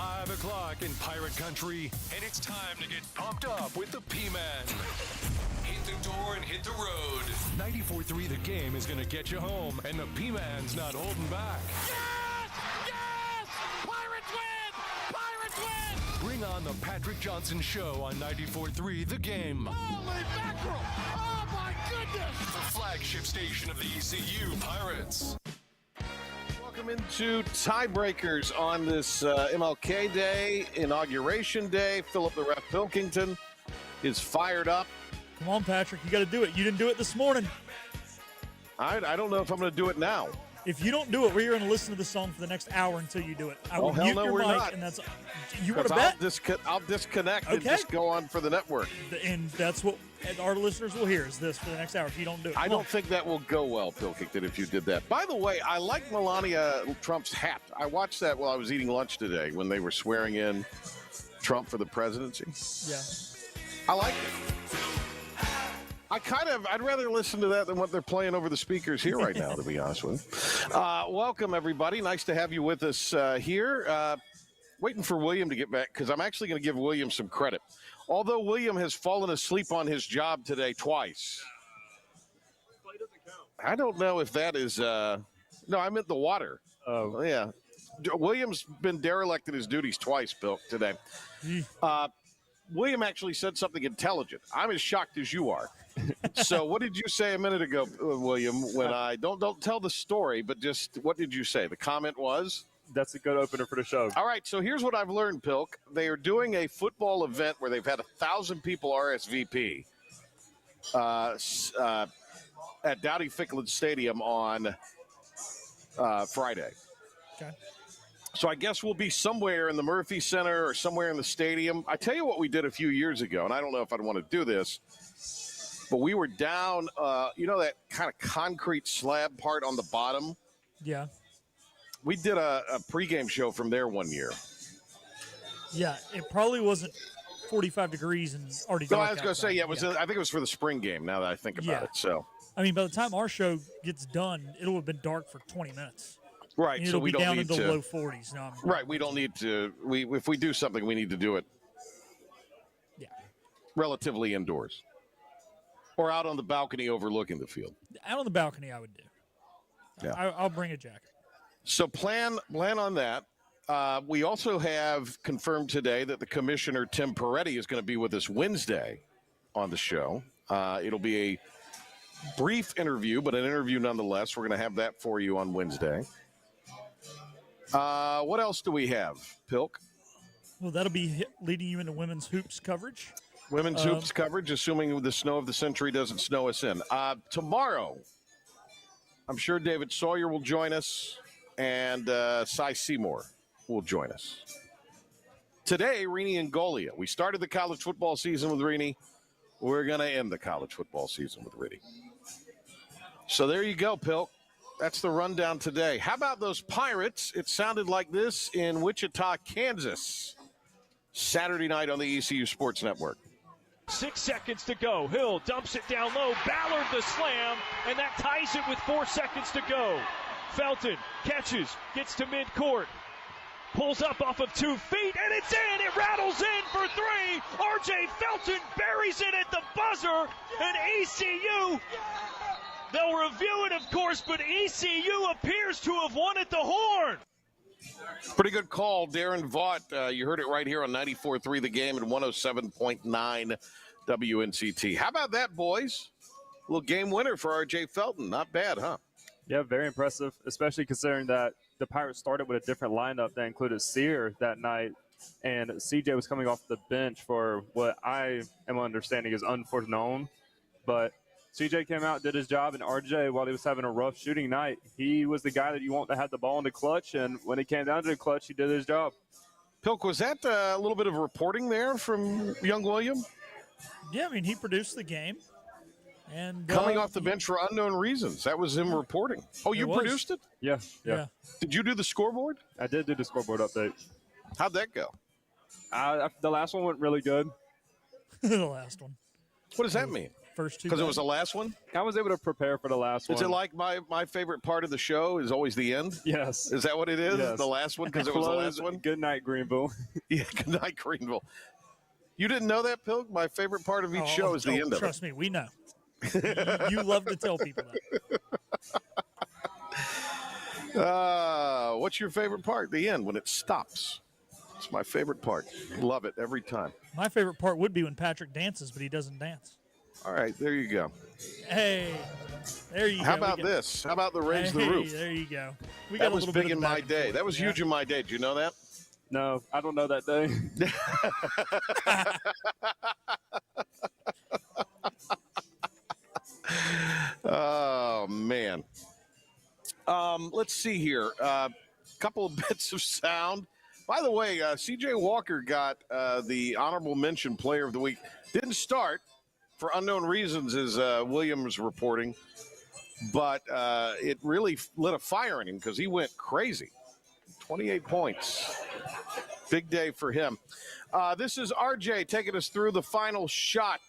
5 o'clock in Pirate Country, and it's time to get pumped up with the P-Man. Hit the door and hit the road. 94.3 The Game is going to get you home, and the P-Man's not holding back. Yes! Yes! Pirates win! Pirates win! Bring on the Patrick Johnson Show on 94.3 The Game. Holy mackerel! Oh, my goodness! The flagship station of the ECU Pirates. Welcome into Tiebreakers on this MLK Day, Inauguration Day. Philip the Ref Pilkington is fired up. Come on, Patrick. You got to do it. You didn't do it this morning. I don't know if I'm going to do it now. If you don't do it, we're going to listen to the song for the next hour until you do it. I will mute your mic, not. and that's you want to bet. I'll disconnect and just go on for the network. And that's what our listeners will hear is this for the next hour if you don't do it. I don't think that will go well, Pilkington, if you did that. By the way, I like Melania Trump's hat. I watched that while I was eating lunch today when they were swearing in Trump for the presidency. Yeah. I like it. I'd rather listen to that than what they're playing over the speakers here right now, to be honest with you. Welcome, everybody. Nice to have you with us here. Waiting for William to get back, because I'm actually going to give William some credit. Although William has fallen asleep on his job today twice. I don't know if that is no, I meant the water. Oh. Yeah. William's been derelict in his duties twice, Bill, today. William actually said something intelligent. I'm as shocked as you are. So what did you say a minute ago, William, when I don't tell the story, but just what did you say? The comment was? That's a good opener for the show. All right, so here's what I've learned, Pilk. They are doing a football event where they've had 1,000 people RSVP at Dowdy Ficklin Stadium on Friday. Okay. So I guess we'll be somewhere in the Murphy Center or somewhere in the stadium. I tell you what we did a few years ago, and I don't know if I'd want to do this, but we were down, that kind of concrete slab part on the bottom? Yeah. We did a pregame show from there one year. Yeah, it probably wasn't 45 degrees and already dark. No, I was going to say, I think it was for the spring game now that I think about it. So, I mean, by the time our show gets done, it'll have been dark for 20 minutes. Right, and so we don't down need into to. Low 40s. No, right, we don't need to. If we do something, we need to do it. Yeah. Relatively indoors, or out on the balcony overlooking the field. Out on the balcony, I would do. Yeah. I'll bring a jacket. So plan on that. We also have confirmed today that the commissioner, Tim Peretti, is going to be with us Wednesday on the show. It'll be a brief interview, but an interview nonetheless. We're going to have that for you on Wednesday. What else do we have, Pilk? Well, that'll be leading you into women's hoops coverage. Women's hoops coverage, assuming the snow of the century doesn't snow us in. Tomorrow, I'm sure David Sawyer will join us, and Cy Seymour will join us. Today, Rene Ingolia. We started the college football season with Rene. We're going to end the college football season with Rene. So there you go, Pilk. That's the rundown today. How about those Pirates? It sounded like this in Wichita, Kansas, Saturday night on the ECU Sports Network. 6 seconds to go. Hill dumps it down low. Ballard the slam, and that ties it with 4 seconds to go. Felton catches, gets to midcourt, pulls up off of 2 feet, and it's in. It rattles in for 3. R.J. Felton buries it at the buzzer, and ECU, they'll review it, of course, but ECU appears to have won at the horn. Pretty good call, Darren Vaught. You heard it right here on 94.3 The Game and 107.9 WNCT. How about that, boys? A little game winner for R.J. Felton. Not bad, huh? Yeah, very impressive, especially considering that the Pirates started with a different lineup that included Sear that night, and CJ was coming off the bench for what I am understanding is unforeknown. But CJ came out, did his job, and RJ, while he was having a rough shooting night, he was the guy that you want to have the ball in the clutch, and when it came down to the clutch, he did his job. Pilk, was that a little bit of reporting there from young William? Yeah, I mean, he produced the game. And coming off the bench for unknown reasons. That was him reporting. Oh, you produced it? Yeah. Did you do the scoreboard? I did do the scoreboard update. How'd that go? The last one went really good. The last one. What does that mean? first two. Because it was the last one? I was able to prepare for the last one. Is it like my favorite part of the show is always the end? Yes. Is that what it is? Yes. The last one? Because it was the last one? Good night, Greenville. Yeah, good night, Greenville. You didn't know that, Pilg? My favorite part of each show is the end of it. Trust me, we know. You love to tell people that. What's your favorite part? The end, when it stops. It's my favorite part. Love it every time. My favorite part would be when Patrick dances, but he doesn't dance. All right, there you go. Hey, there you go. How about this? How about the Raise the Roof? There you go. We that got a was little big bit of in my day. That was huge in my day. Did you know that? No, I don't know that day. Oh, man. Let's see here. Couple of bits of sound. By the way, C.J. Walker got the honorable mention player of the week. Didn't start for unknown reasons, as William was reporting. But it really lit a fire in him because he went crazy. 28 points. Big day for him. This is RJ taking us through the final shot.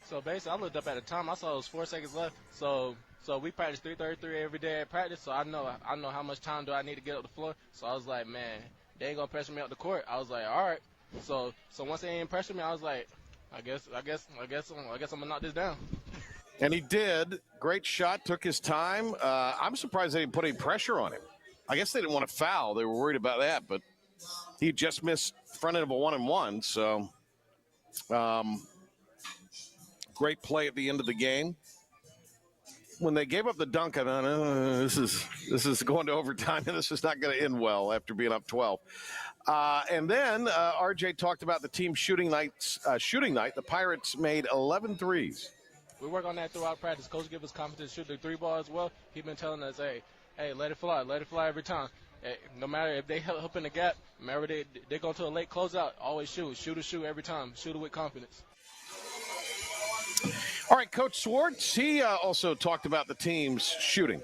So basically, I looked up at the time. I saw it was 4 seconds left. So we practice 3:33 every day at practice. So I know how much time do I need to get up the floor. So I was like, man, they ain't gonna pressure me up the court. I was like, all right. So once they ain't pressure me, I was like, I guess I'm gonna knock this down. And he did. Great shot. Took his time. I'm surprised they didn't put any pressure on him. I guess they didn't want to foul. They were worried about that, but he just missed front end of a 1-and-1. So, great play at the end of the game. When they gave up the dunk, I thought, this is going to overtime, and this is not going to end well after being up 12. And then RJ talked about the team shooting night. The Pirates made 11 threes. We work on that throughout practice. Coach give us confidence to shoot the three ball as well. He's been telling us, hey, let it fly every time. Hey, no matter if they help in the gap, remember they go to a late closeout, always shoot every time, shoot it with confidence. All right, Coach Swartz, he also talked about the team's shooting.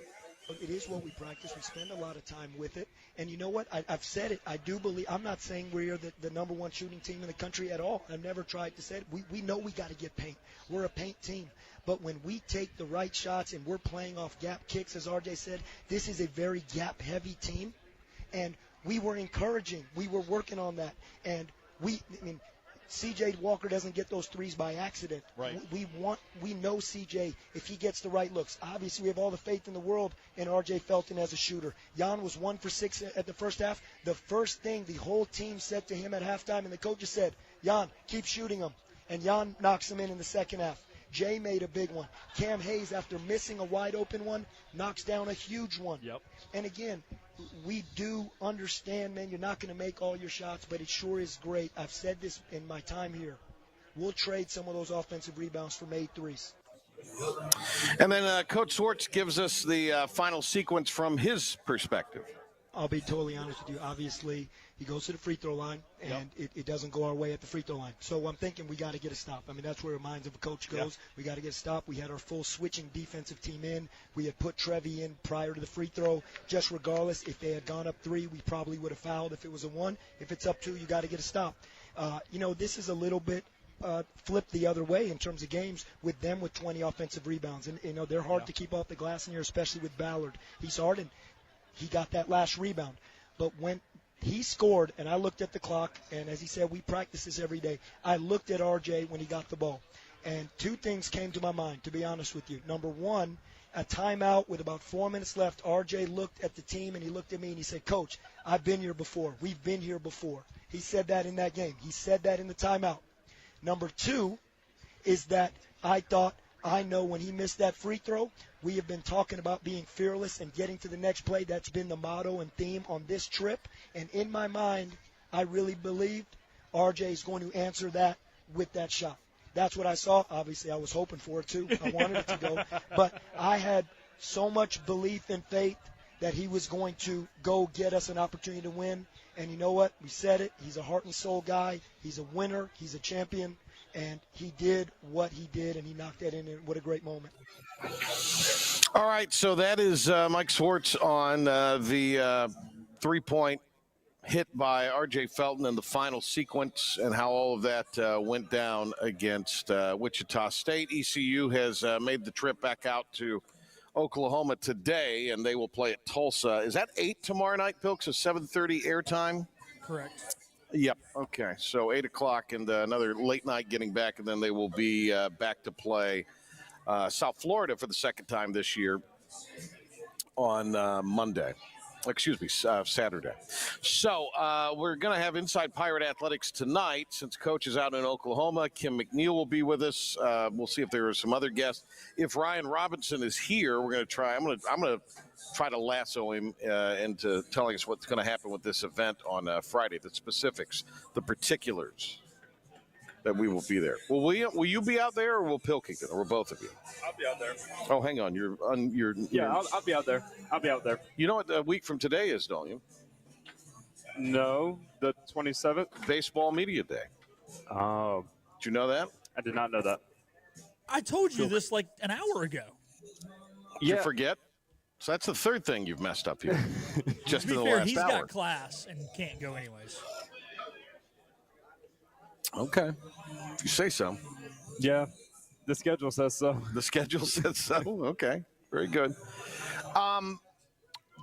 It is what we practice. We spend a lot of time with it. And you know what? I've said it. I do believe – I'm not saying we're the number one shooting team in the country at all. I've never tried to say it. We know we got to get paint. We're a paint team. But when we take the right shots and we're playing off gap kicks, as RJ said, this is a very gap-heavy team. And we were encouraging. We were working on that. And C.J. Walker doesn't get those threes by accident. Right. We know C.J. if he gets the right looks. Obviously, we have all the faith in the world in R.J. Felton as a shooter. Jan was 1 for 6 at the first half. The first thing the whole team said to him at halftime, and the coaches said, Jan, keep shooting them. And Jan knocks him in the second half. Jay made a big one. Cam Hayes, after missing a wide-open one, knocks down a huge one. Yep. And again, we do understand, man, you're not going to make all your shots, but it sure is great. I've said this in my time here. We'll trade some of those offensive rebounds for made threes. And then Coach Swartz gives us the final sequence from his perspective. I'll be totally honest with you. Obviously, he goes to the free throw line, and it doesn't go our way at the free throw line. So I'm thinking we got to get a stop. I mean, that's where the minds of a coach goes. Yep. We got to get a stop. We had our full switching defensive team in. We had put Trevi in prior to the free throw. Just regardless, if they had gone up 3, we probably would have fouled. If it was a 1, if it's up 2, you got to get a stop. This is a little bit flipped the other way in terms of games with them with 20 offensive rebounds. And, they're hard to keep off the glass in here, especially with Ballard. He's hard, and he got that last rebound. But when he scored, and I looked at the clock, and as he said, we practice this every day. I looked at RJ when he got the ball, and 2 things came to my mind, to be honest with you. Number 1, a timeout with about 4 minutes left. RJ looked at the team, and he looked at me, and he said, Coach, I've been here before. We've been here before. He said that in that game. He said that in the timeout. Number 2 is that I know when he missed that free throw, we have been talking about being fearless and getting to the next play. That's been the motto and theme on this trip. And in my mind, I really believed RJ is going to answer that with that shot. That's what I saw. Obviously, I was hoping for it, too. I wanted it to go. But I had so much belief and faith that he was going to go get us an opportunity to win. And you know what? We said it. He's a heart and soul guy. He's a winner. He's a champion. And he did what he did, and he knocked that in. And what a great moment. All right, so that is Mike Swartz on the 3-point hit by R.J. Felton in the final sequence and how all of that went down against Wichita State. ECU has made the trip back out to Oklahoma today, and they will play at Tulsa. Is that 8 tomorrow night, Pilks? A 7:30 airtime? Correct. Yep. Okay. So 8 o'clock and another late night getting back, and then they will be back to play South Florida for the second time this year on Monday. Excuse me, Saturday. So we're going to have Inside Pirate Athletics tonight since Coach is out in Oklahoma. Kim McNeil will be with us. We'll see if there are some other guests. If Ryan Robinson is here, we're going to try. I'm going to try to lasso him into telling us what's going to happen with this event on Friday. The specifics, the particulars that we will be there. Will you be out there, or will Pilkington, or both of you? I'll be out there. Oh, hang on. I'll be out there. I'll be out there. You know what a week from today is, don't you? No, the 27th. Baseball Media Day. Oh, Did you know that? I did not know that. I told you this like an hour ago. Did you forget? So that's the third thing you've messed up here. Just To in be the fair, last he's hour. got class and can't go anyways. Okay. If you say so. Yeah, the schedule says so. The schedule says so. Okay. Very good.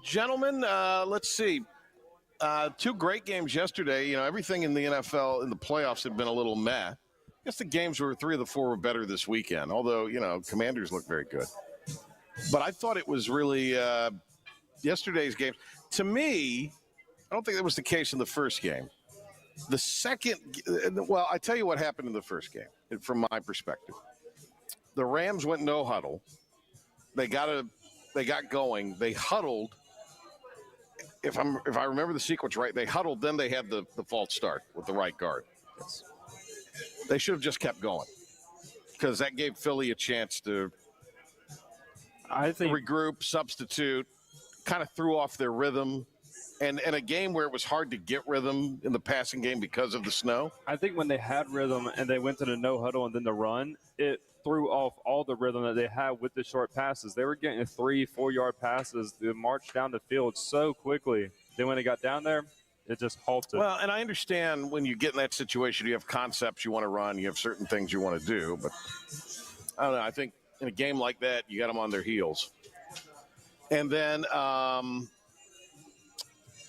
Gentlemen, let's see. 2 great games yesterday. You know, everything in the NFL in the playoffs had been a little meh. I guess the games were 3 of the 4 were better this weekend, although, you know, Commanders look very good. But I thought it was really yesterday's game. To me, I don't think that was the case in the first game. The second, well, I tell you what happened in the first game from my perspective. The Rams went no huddle. They got going. They huddled. If I remember the sequence right, they huddled. Then they had the false start with the right guard. Yes. They should have just kept going because that gave Philly a chance to regroup, substitute, kind of threw off their rhythm. And a game where it was hard to get rhythm in the passing game because of the snow. I think when they had rhythm and they went to the no huddle and then the run, it threw off all the rhythm that they had with the short passes. They were getting 3-4 yard passes. They marched down the field so quickly. Then when they got down there, it just halted. Well, and I understand when you get in that situation, you have concepts you want to run, you have certain things you want to do. But I don't know. I think in a game like that, you got them on their heels. And then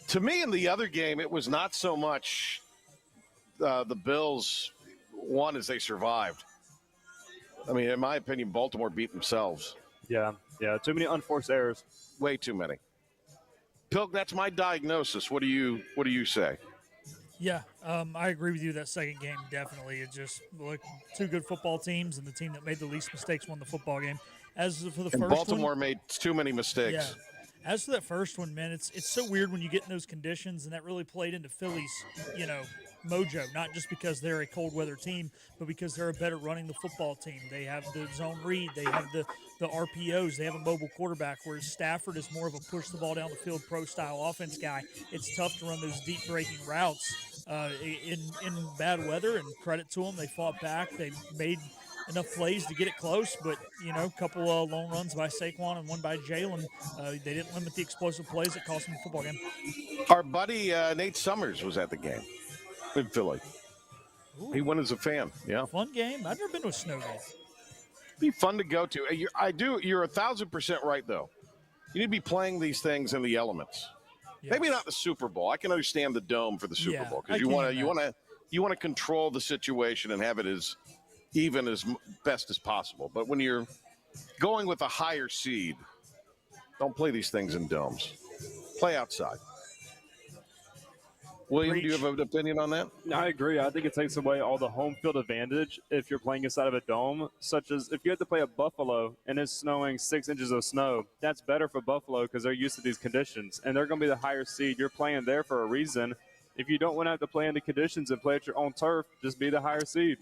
to me, in the other game, it was not so much the Bills won as they survived. I mean, in my opinion, Baltimore beat themselves. Yeah, too many unforced errors. Way too many. Pilk, that's my diagnosis. What do you say? Yeah, I agree with you. That second game, definitely. It just looked 2 good football teams, and the team that made the least mistakes won the football game. As for the first Baltimore one, made too many mistakes. Yeah. As for that first one, man, it's so weird when you get in those conditions, and that really played into Philly's, mojo, not just because they're a cold weather team, but because they're a better running the football team. They have the zone read, they have the RPOs, they have a mobile quarterback, whereas Stafford is more of a push the ball down the field pro style offense guy. It's tough to run those deep breaking routes in bad weather, and credit to them, they fought back, they made enough plays to get it close, but, a couple of long runs by Saquon and one by Jalen. They didn't limit the explosive plays that cost them the football game. Our buddy Nate Summers was at the game in Philly. Ooh. He went as a fan. Yeah. Fun game. I've never been to a snow game. Be fun to go to. You're 1,000% right, though. You need to be playing these things in the elements. Yes. Maybe not the Super Bowl. I can understand the dome for the Super Bowl because you want to control the situation and have it as even as best as possible. But when you're going with a higher seed, don't play these things in domes. Play outside. William, do you have an opinion on that? I agree. I think it takes away all the home field advantage if you're playing inside of a dome, such as if you have to play at Buffalo and it's snowing 6 inches of snow. That's better for Buffalo because they're used to these conditions, and they're going to be the higher seed. You're playing there for a reason. If you don't want to have to play in the conditions and play at your own turf, just be the higher seed.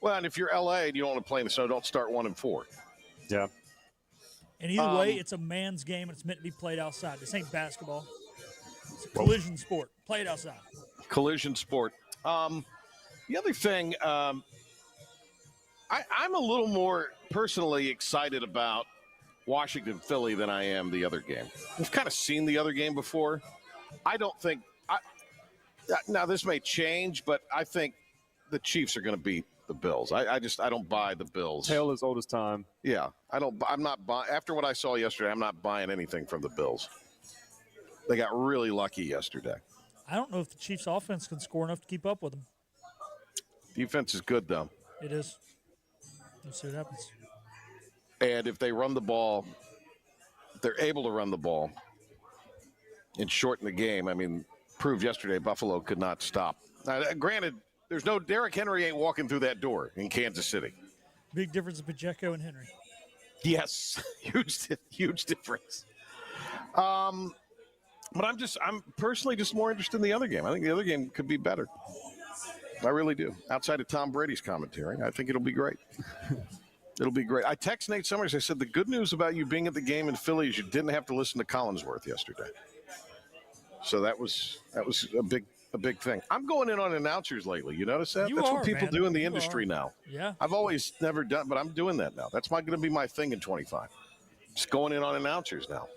Well, and if you're LA and you don't want to play in the snow, don't start 1-4. Yeah. And either way, it's a man's game, and it's meant to be played outside. This ain't basketball. It's a collision sport. Play it outside. Collision sport. The other thing, I'm a little more personally excited about Washington Philly than I am the other game. We've kind of seen the other game before. I don't think Now, this may change, but I think the Chiefs are going to beat the Bills. I don't buy the Bills. Tale as old as time. Yeah, I'm not buying. After what I saw yesterday, I'm not buying anything from the Bills. They got really lucky yesterday. I don't know if the Chiefs' offense can score enough to keep up with them. Defense is good, though. It is. Let's see what happens. And if they run the ball, if they're able to run the ball and shorten the game, I mean, proved yesterday Buffalo could not stop. Now, granted, there's no Derrick Henry ain't walking through that door in Kansas City. Big difference in Pacheco and Henry. Yes, huge difference. But I'm personally just more interested in the other game. I think the other game could be better. I really do. Outside of Tom Brady's commentary, I think it'll be great. It'll be great. I text Nate Summers. I said the good news about you being at the game in Philly is you didn't have to listen to Collinsworth yesterday. So that was a big thing. I'm going in on announcers lately. You notice that? That's what people do in the industry now. Yeah. I've always never done, but I'm doing that now. That's going to be my thing in 25. Just going in on announcers now.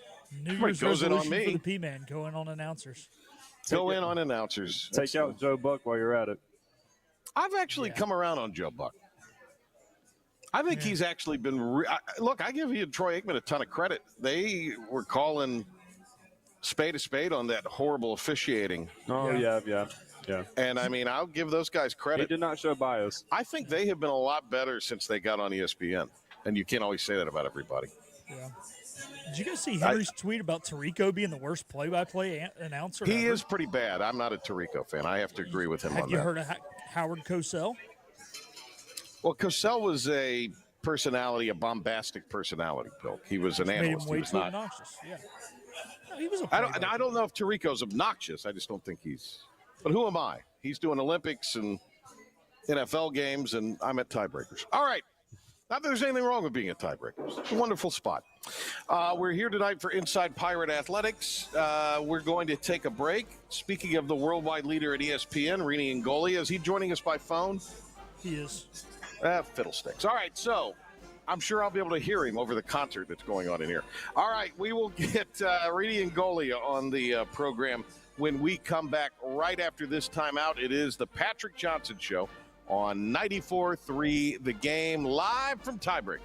New Year's resolution for the P-Man, going on announcers. Go in on announcers. Take out Joe Buck while you're at it. I've actually come around on Joe Buck. I think he's actually been look, I give you Troy Aikman a ton of credit. They were calling spade a spade on that horrible officiating. Oh, yeah. And, I mean, I'll give those guys credit. He did not show bias. I think they have been a lot better since they got on ESPN. And you can't always say that about everybody. Yeah. Did you guys see Henry's tweet about Tirico being the worst play-by-play announcer? He is pretty bad. I'm not a Tirico fan. I have to agree with him on that. Have you heard of Howard Cosell? Well, Cosell was a personality, a bombastic personality, Bill. He was an analyst. Made him way too not obnoxious. Yeah. No, he was I don't know if Tirico's obnoxious. I just don't think he's. But who am I? He's doing Olympics and NFL games, and I'm at tiebreakers. All right. Not that there's anything wrong with being at tiebreakers. It's a wonderful spot. We're here tonight for Inside Pirate Athletics. We're going to take a break. Speaking of the worldwide leader at ESPN, Rene Ingolia, is he joining us by phone? He is. Fiddlesticks. All right, so I'm sure I'll be able to hear him over the concert that's going on in here. All right, we will get Rene Ingolia on the program when we come back right after this timeout. It is the Patrick Johnson Show on 94.3 The Game, live from Tiebreakers.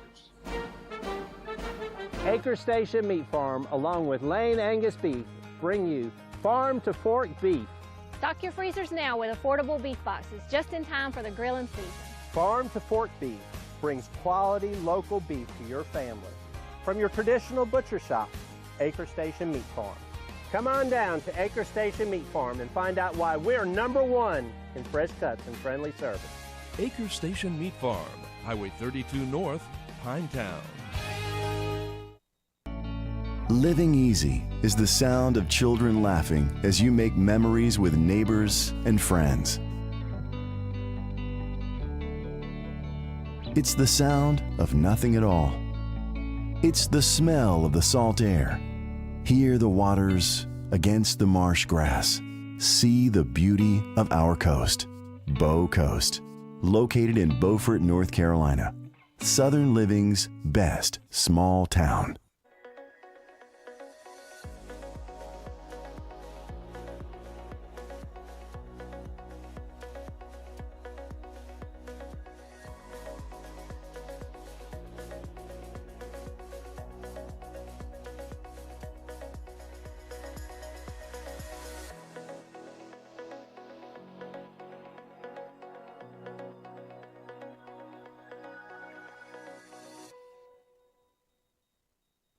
Acre Station Meat Farm, along with Lane Angus Beef, bring you Farm to Fork Beef. Stock your freezers now with affordable beef boxes, just in time for the grilling season. Farm to Fork Beef brings quality local beef to your family. From your traditional butcher shop, Acre Station Meat Farm. Come on down to Acre Station Meat Farm and find out why we're #1 in fresh cuts and friendly service. Acre Station Meat Farm, Highway 32 North, Pinetown. Living easy is the sound of children laughing as you make memories with neighbors and friends. It's the sound of nothing at all. It's the smell of the salt air. Hear the waters against the marsh grass. See the beauty of our coast. Bow Coast, located in Beaufort, North Carolina. Southern Living's best small town.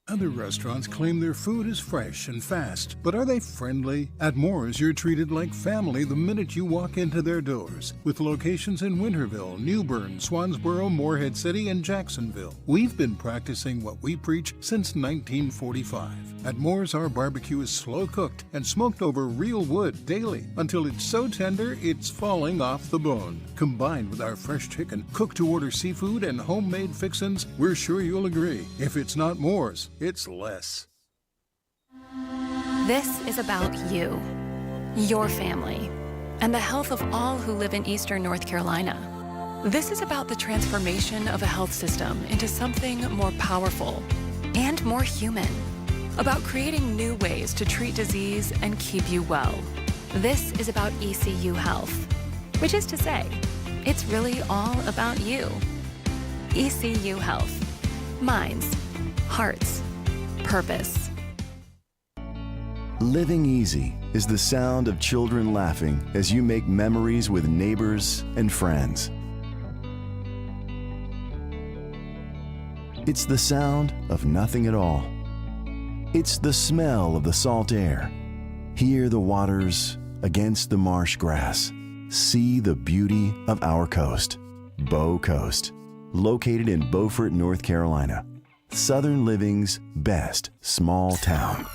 Other restaurants claim their food is fresh and fast, but are they friendly? At Moore's, you're treated like family the minute you walk into their doors. With locations in Winterville, New Bern, Swansboro, Morehead City, and Jacksonville. We've been practicing what we preach since 1945. At Moore's, our barbecue is slow cooked and smoked over real wood daily until it's so tender it's falling off the bone. Combined with our fresh chicken, cooked-to-order seafood, and homemade fixins, we're sure you'll agree. If it's not Moore's, it's less. This is about you, your family, and the health of all who live in Eastern North Carolina. This is about the transformation of a health system into something more powerful and more human. About creating new ways to treat disease and keep you well. This is about ECU Health, which is to say, it's really all about you. ECU Health. Minds, hearts, purpose. Living easy is the sound of children laughing as you make memories with neighbors and friends. It's the sound of nothing at all. It's the smell of the salt air. Hear the waters against the marsh grass. See the beauty of our coast. Bow Coast, located in Beaufort, North Carolina. Southern Living's best small town.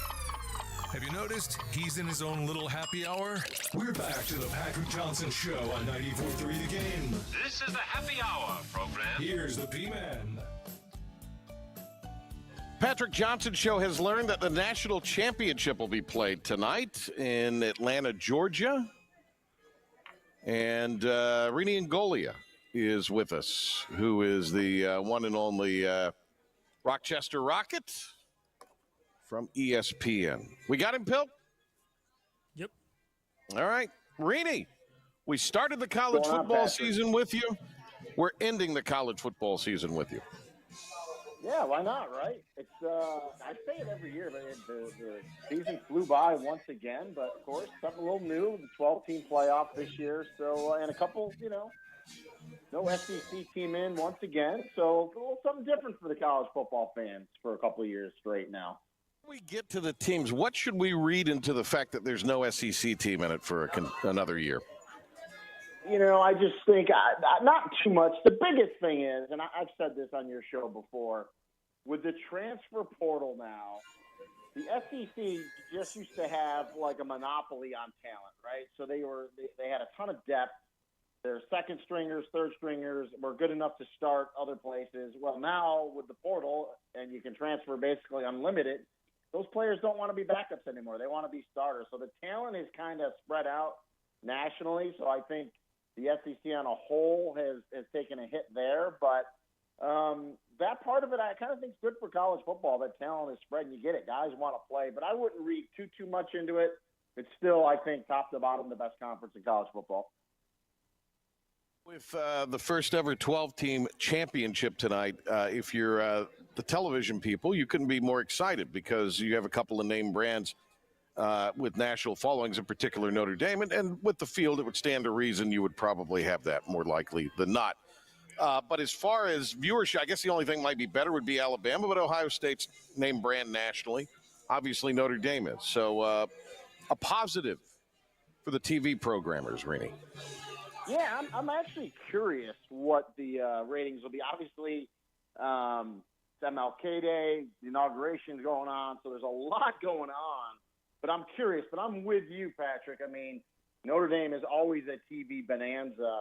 Have you noticed he's in his own little happy hour? We're back to the Patrick Johnson Show on 94.3 The Game. This is the Happy Hour program. Here's the P-Man. Patrick Johnson Show has learned that the national championship will be played tonight in Atlanta, Georgia. And Rene Ingolia is with us, who is the one and only Rochester Rocket from ESPN. We got him, Pill? Yep. All right. Rene, we started the college football season with you. We're ending the college football season with you. Yeah, why not, right? It's I say it every year, but the season flew by once again. But, of course, something a little new, the 12-team playoff this year. So, and a couple, no SEC team in once again. So, a little something different for the college football fans for a couple of years straight now. When we get to the teams, what should we read into the fact that there's no SEC team in it for another year? I just think not too much. The biggest thing is, and I've said this on your show before, with the transfer portal now, the SEC just used to have like a monopoly on talent, right? So they had a ton of depth. Their second stringers, third stringers were good enough to start other places. Well, now with the portal, and you can transfer basically unlimited, those players don't want to be backups anymore. They want to be starters. So the talent is kind of spread out nationally. So I think the SEC on a whole has taken a hit there, but that part of it I kind of think is good for college football. That talent is spread, and you get it. Guys want to play, but I wouldn't read too much into it. It's still, I think, top to bottom, the best conference in college football. With the first ever 12-team championship tonight, if you're the television people, you couldn't be more excited because you have a couple of name brands with national followings, in particular Notre Dame. And with the field, it would stand to reason you would probably have that more likely than not. But as far as viewership, I guess the only thing might be better would be Alabama, but Ohio State's name brand nationally. Obviously, Notre Dame is. So a positive for the TV programmers, Rene. Yeah, I'm actually curious what the ratings will be. Obviously, it's MLK Day, the inauguration's going on, so there's a lot going on. But I'm curious, but I'm with you, Patrick. I mean, Notre Dame is always a TV bonanza,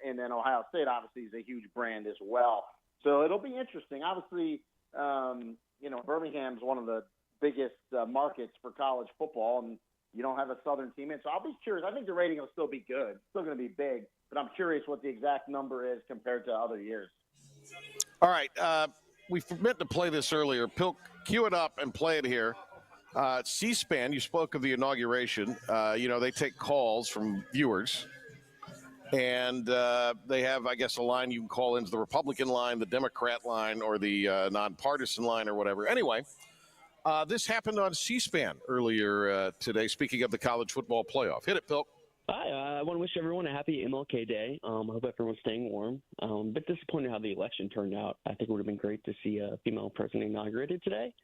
and then Ohio State obviously is a huge brand as well. So it'll be interesting. Obviously, Birmingham's one of the biggest markets for college football, and you don't have a Southern team in. So I'll be curious. I think the rating will still be good. It's still going to be big, but I'm curious what the exact number is compared to other years. All right. We meant to play this earlier. Pilk, cue it up and play it here. C-SPAN, you spoke of the inauguration. They take calls from viewers, and they have, I guess, a line you can call into the Republican line, the Democrat line, or the nonpartisan line or whatever. Anyway, this happened on C-SPAN earlier today, speaking of the college football playoff. Hit it, Pilk. Hi, I want to wish everyone a happy MLK Day. I hope everyone's staying warm. A bit disappointed how the election turned out. I think it would have been great to see a female president inaugurated today.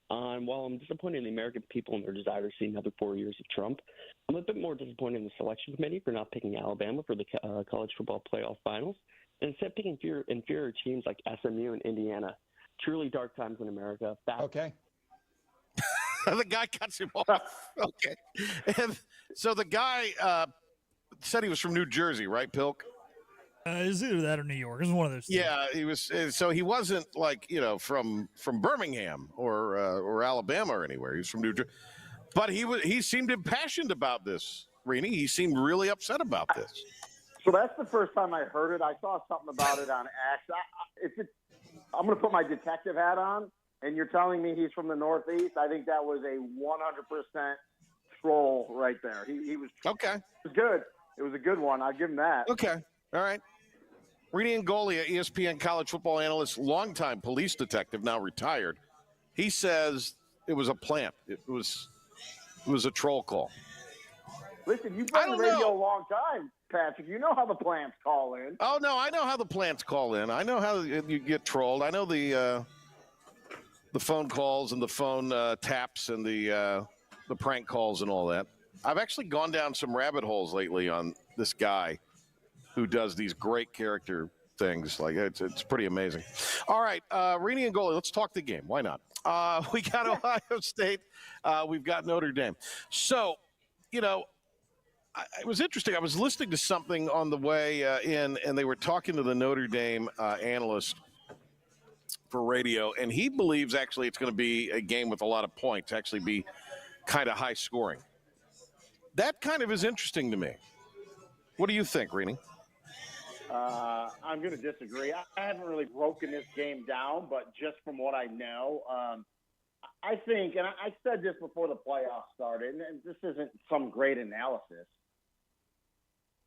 While I'm disappointed in the American people and their desire to see another 4 years of Trump, I'm a bit more disappointed in the selection committee for not picking Alabama for the college football playoff finals, and instead picking inferior teams like SMU and Indiana. Truly dark times in America. Okay. The guy cuts him off. Okay. And so the guy said he was from New Jersey, right, Pilk? It's either that or New York. It's one of those two. Yeah, he was. So he wasn't from Birmingham or Alabama or anywhere. He was from New Jersey, but he seemed impassioned about this. Rene, he seemed really upset about this. So that's the first time I heard it. I saw something about it on X. I'm going to put my detective hat on, and you're telling me he's from the Northeast. I think that was a 100% troll right there. He was okay. It was good. It was a good one. I'll give him that. Okay. All right. Rene Ingolia, ESPN college football analyst, longtime police detective, now retired. He says it was a plant. It was a troll call. Listen, you've been on the radio a long time, Patrick. You know how the plants call in. Oh, no, I know how the plants call in. I know how you get trolled. I know the phone calls and the phone taps and the prank calls and all that. I've actually gone down some rabbit holes lately on this guy who does these great character things. Like, it's pretty amazing. All right, Rene and Goalie, let's talk the game. Why not? We got Ohio State. We've got Notre Dame. So, it was interesting. I was listening to something on the way in, and they were talking to the Notre Dame analyst for radio, and he believes actually it's going to be a game with a lot of points, actually be kind of high scoring. That kind of is interesting to me. What do you think, Rene? I'm going to disagree. I haven't really broken this game down, but just from what I know, I think, and I said this before the playoffs started, and this isn't some great analysis,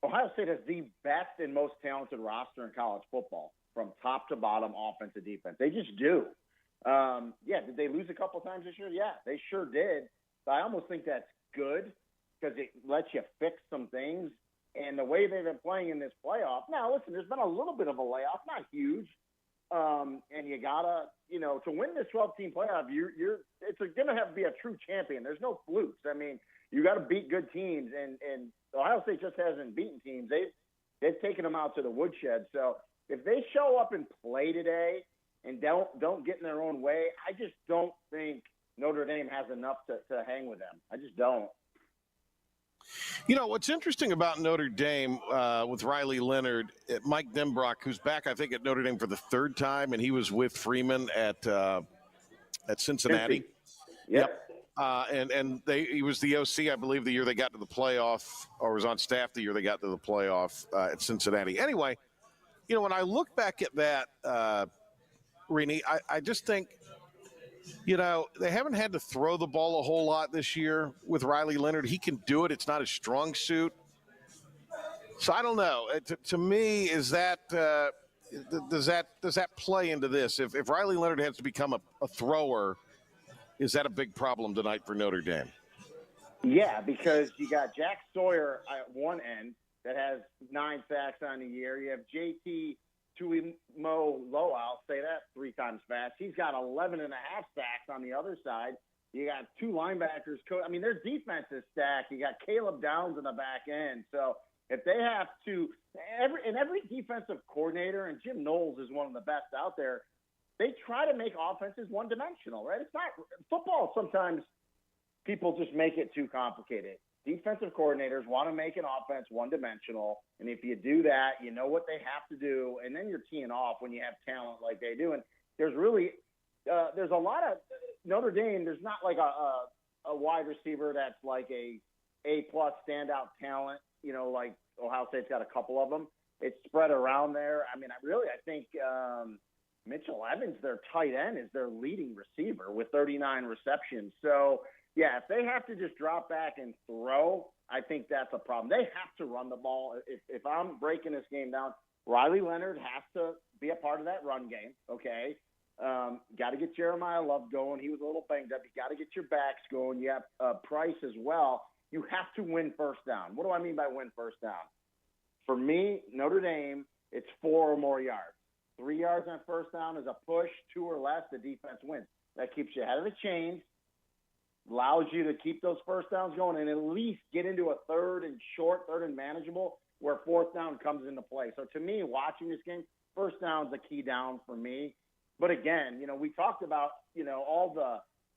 Ohio State has the best and most talented roster in college football, from top to bottom, offense to defense. They just do. Did they lose a couple times this year? Yeah, they sure did. But I almost think that's good because it lets you fix some things. And the way they've been playing in this playoff, now listen, there's been a little bit of a layoff, not huge. And you gotta, to win this 12-team playoff, it's going to have to be a true champion. There's no flukes. I mean, you got to beat good teams, and Ohio State just hasn't beaten teams. They've taken them out to the woodshed. So if they show up and play today and don't get in their own way, I just don't think Notre Dame has enough to hang with them. I just don't. What's interesting about Notre Dame with Riley Leonard, Mike Denbrock, who's back, I think, at Notre Dame for the third time, and he was with Freeman at Cincinnati. Yep. And he was the OC, I believe, the year they got to the playoff, or was on staff the year they got to the playoff at Cincinnati. Anyway, when I look back at that, Rene, I just think, they haven't had to throw the ball a whole lot this year with Riley Leonard. He can do it. It's not his strong suit. So I don't know. To me, is that does that play into this? If Riley Leonard has to become a thrower, is that a big problem tonight for Notre Dame? Yeah, because you got Jack Sawyer at one end that has 9 sacks on the year. You have JT Tuimoloau, I'll say that 3 times fast. He's got 11 and a half sacks on the other side. You got 2 linebackers. Their defense is stacked. You got Caleb Downs in the back end. So if they have to every defensive coordinator, and Jim Knowles is one of the best out there, they try to make offenses one-dimensional, right? It's not football. Sometimes people just make it too complicated. Defensive coordinators want to make an offense one-dimensional, and if you do that, you know what they have to do, and then you're teeing off when you have talent like they do. And there's really there's a lot of Notre Dame. There's not like a wide receiver that's like A-plus standout talent, like Ohio State's got a couple of them. It's spread around there. I think Mitchell Evans, their tight end, is their leading receiver with 39 receptions. So, yeah, if they have to just drop back and throw, I think that's a problem. They have to run the ball. If I'm breaking this game down, Riley Leonard has to be a part of that run game, okay? Got to get Jeremiah Love going. He was a little banged up. You got to get your backs going. You have Price as well. You have to win first down. What do I mean by win first down? For me, Notre Dame, it's 4 or more yards. 3 yards on first down is a push. 2 or less, the defense wins. That keeps you ahead of the chains, allows you to keep those first downs going, and at least get into a third and short, third and manageable, where fourth down comes into play. So to me, watching this game, first down is a key down for me. But again, we talked about,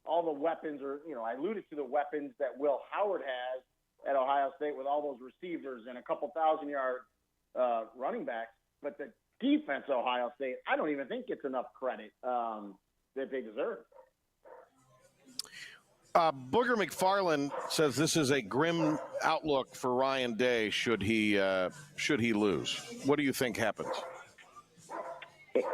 all the weapons, or, I alluded to the weapons that Will Howard has at Ohio State with all those receivers and a couple 1,000-yard running backs. But the defense of Ohio State, I don't even think gets enough credit that they deserve. Booger McFarland says this is a grim outlook for Ryan Day should he lose. What do you think happens?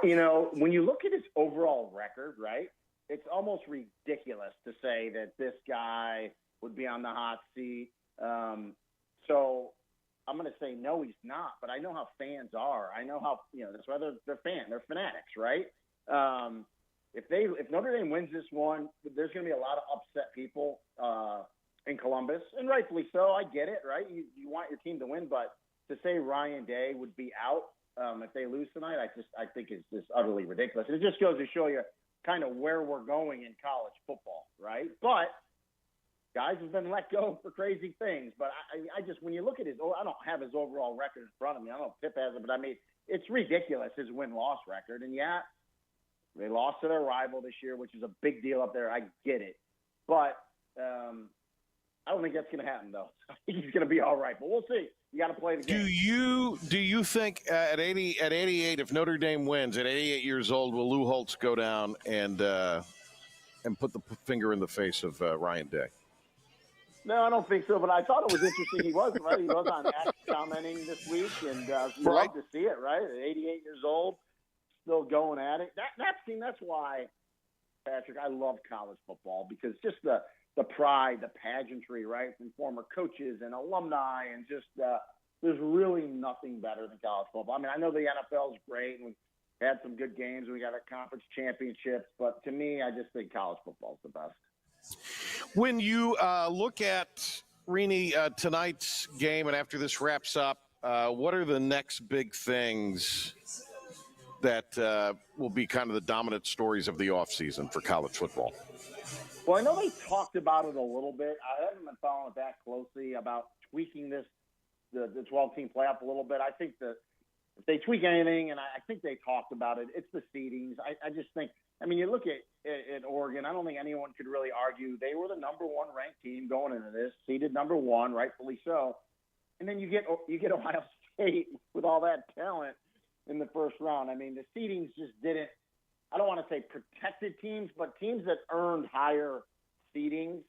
When you look at his overall record, right, it's almost ridiculous to say that this guy would be on the hot seat. So I'm going to say no, he's not. But I know how fans are. I know how that's why they're fanatics, right? If Notre Dame wins this one, there's going to be a lot of upset people in Columbus, and rightfully so. I get it, right? You want your team to win, but to say Ryan Day would be out if they lose tonight, I think is just utterly ridiculous. It just goes to show you kind of where we're going in college football, right? But guys have been let go for crazy things. But I just, when you look at I don't have his overall record in front of me. I don't know if Pip has it, but I mean, it's ridiculous, his win-loss record. And yeah, they lost to their rival this year, which is a big deal up there. I get it. But I don't think that's going to happen, though. I think he's going to be all right. But we'll see. You got to play the game. Do you think at 88, if Notre Dame wins at 88 years old, will Lou Holtz go down and put the finger in the face of Ryan Day? No, I don't think so. But I thought it was interesting. He was right. He was on X commenting this week, and you love to see it, right? At 88 years old, still going at it. That's why, Patrick, I love college football, because just the pride, the pageantry, right, from former coaches and alumni, and just there's really nothing better than college football. I mean, I know the NFL is great, and we've had some good games. We got a conference championships, but to me, I just think college football is the best. When you look at, Rene, tonight's game, and after this wraps up, what are the next big things that will be kind of the dominant stories of the offseason for college football? Well, I know they talked about it a little bit. I haven't been following it that closely about tweaking the 12-team playoff a little bit. I think that if they tweak anything, and I think they talked about it, it's the seedings. I just think, I mean, you look at Oregon, I don't think anyone could really argue. They were the number one ranked team going into this, seeded number one, rightfully so. And then you get Ohio State with all that talent in the first round. I mean, the seedings just didn't, I don't want to say protected teams, but teams that earned higher seedings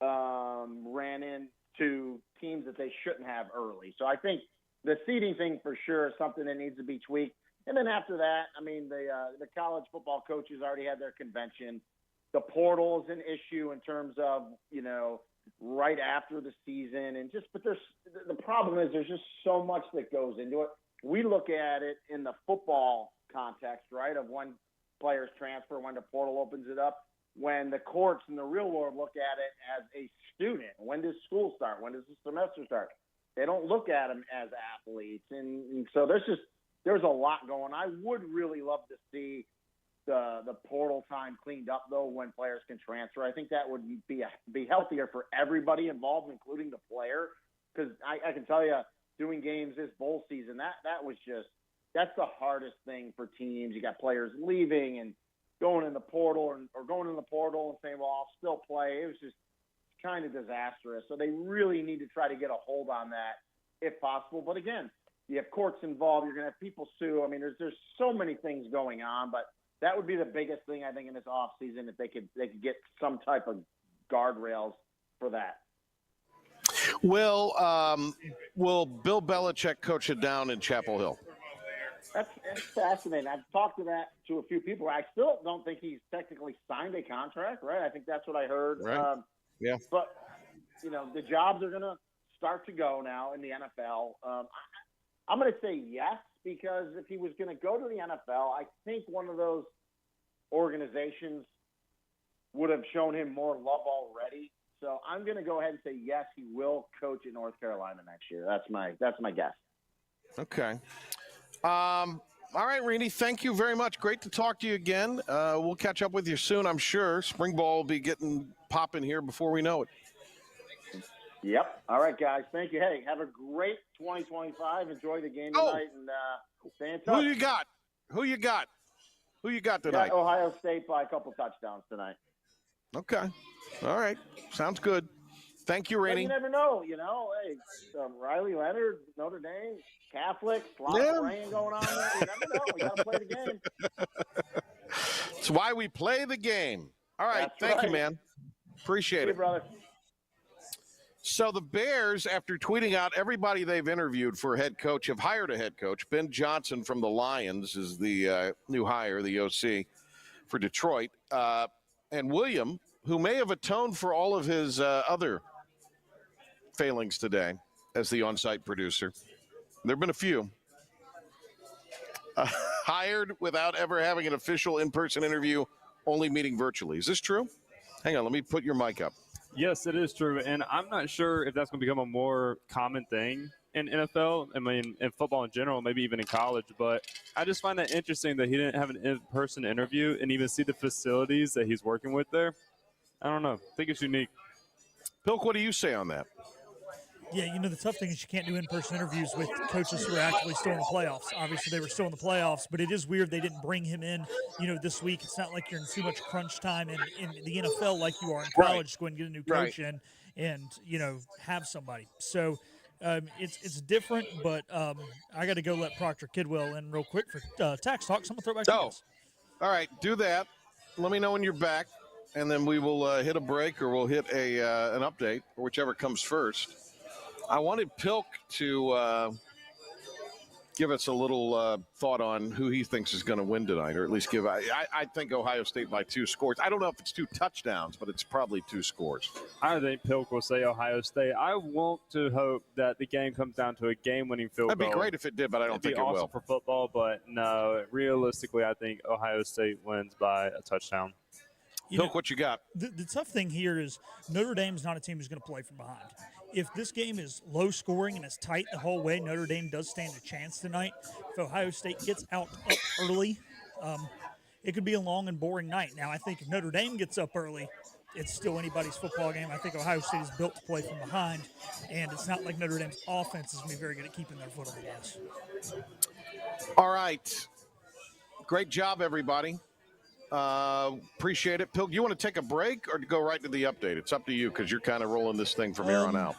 ran into teams that they shouldn't have early. So I think the seeding thing for sure is something that needs to be tweaked. And then after that, I mean, the college football coaches already had their convention. The portal is an issue in terms of, right after the season. But the problem is there's just so much that goes into it. We look at it in the football context, right, of when players transfer, when the portal opens it up, when the courts in the real world look at it as a student. When does school start? When does the semester start? They don't look at them as athletes. And so there's a lot going. I would really love to see the portal time cleaned up, though, when players can transfer. I think that would be healthier for everybody involved, including the player, because I can tell you, doing games this bowl season, that's the hardest thing for teams. You got players leaving and going in the portal or going in the portal and saying, well, I'll still play. It was just kind of disastrous. So they really need to try to get a hold on that if possible. But again, you have courts involved. You're going to have people sue. I mean, there's so many things going on, but that would be the biggest thing, I think, in this offseason, if they could get some type of guardrails for that. Will Bill Belichick coach it down in Chapel Hill? That's fascinating. I've talked to a few people. I still don't think he's technically signed a contract, right? I think that's what I heard. Right. Yeah. But, the jobs are going to start to go now in the NFL. I'm going to say yes, because if he was going to go to the NFL, I think one of those organizations would have shown him more love already. So I'm going to go ahead and say yes, he will coach in North Carolina next year. That's my guess. Okay. All right, Rene, thank you very much. Great to talk to you again. We'll catch up with you soon, I'm sure. Spring ball will be popping here before we know it. Yep. All right, guys. Thank you. Hey, have a great 2025. Enjoy the game tonight, and stay in touch. Who you got? Who you got tonight? Got Ohio State by a couple touchdowns tonight. Okay. All right. Sounds good. Thank you, Rene. You never know, Hey, Riley Leonard, Notre Dame, Catholic, a lot of praying going on there. You never know. We got to play the game. That's why we play the game. All right. Thank you, man. Appreciate it. Brother. So the Bears, after tweeting out everybody they've interviewed for head coach, have hired a head coach. Ben Johnson from the Lions is the new hire, the OC for Detroit. And William who may have atoned for all of his other failings today as the on-site producer. There have been a few. Hired without ever having an official in-person interview, only meeting virtually. Is this true? Hang on, let me put your mic up. Yes, it is true, and I'm not sure if that's going to become a more common thing in NFL. I mean, in football in general, maybe even in college. But I just find that interesting that he didn't have an in-person interview and even see the facilities that he's working with there. I don't know. I think it's unique. Pilk, what do you say on that? Yeah, the tough thing is you can't do in-person interviews with coaches who are actually still in the playoffs. Obviously, they were still in the playoffs, but it is weird they didn't bring him in, this week. It's not like you're in too much crunch time in the NFL like you are in college. Just go and get a new coach in and have somebody. So it's different, but I got to go let Proctor Kidwell in real quick for Tax Talk. So I'm going to throw it back to you guys. All right, do that. Let me know when you're back, and then we will hit a break or we'll hit an update, or whichever comes first. I wanted Pilk to give us a little thought on who he thinks is going to win tonight, or at least give. I think Ohio State by 2 scores. I don't know if it's 2 touchdowns, but it's probably 2 scores. I think Pilk will say Ohio State. I want to hope that the game comes down to a game-winning field goal. That'd be great if it did, but I don't think it will. It'd be awesome for football, but no, realistically, I think Ohio State wins by a touchdown. Pilk, what you got? The tough thing here is Notre Dame's not a team who's going to play from behind. If this game is low scoring and is tight the whole way, Notre Dame does stand a chance tonight. If Ohio State gets up early, it could be a long and boring night. Now, I think if Notre Dame gets up early, it's still anybody's football game. I think Ohio State is built to play from behind, and it's not like Notre Dame's offense is going to be very good at keeping their foot on the gas. All right. Great job, everybody. Appreciate it. Pilk, you want to take a break or go right to the update? It's up to you because you're kind of rolling this thing from here on out.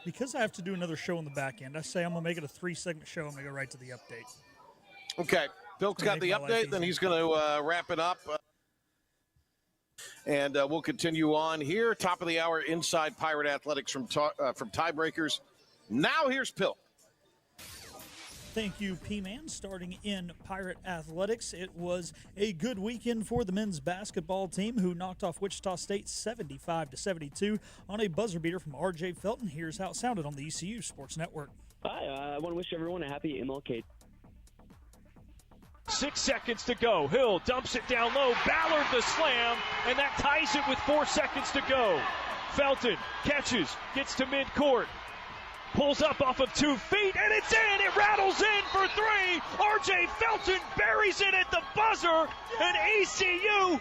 Because I have to do another show on the back end, I say I'm going to make it a 3-segment show. I'm going to go right to the update. Okay. Pilk's got the update, then he's going to wrap it up. And we'll continue on here. Top of the hour, Inside Pirate Athletics from Tiebreakers. Now here's Pilk. Thank you, P-Man. Starting in Pirate Athletics, it was a good weekend for the men's basketball team who knocked off Wichita State 75-72 on a buzzer beater from R.J. Felton. Here's how it sounded on the ECU Sports Network. Hi, I want to wish everyone a happy MLK. 6 seconds to go. Hill dumps it down low. Ballard the slam, and that ties it with 4 seconds to go. Felton catches, gets to midcourt. Pulls up off of 2 feet, and it's in! It rattles in for 3! R.J. Felton buries it at the buzzer, and ECU,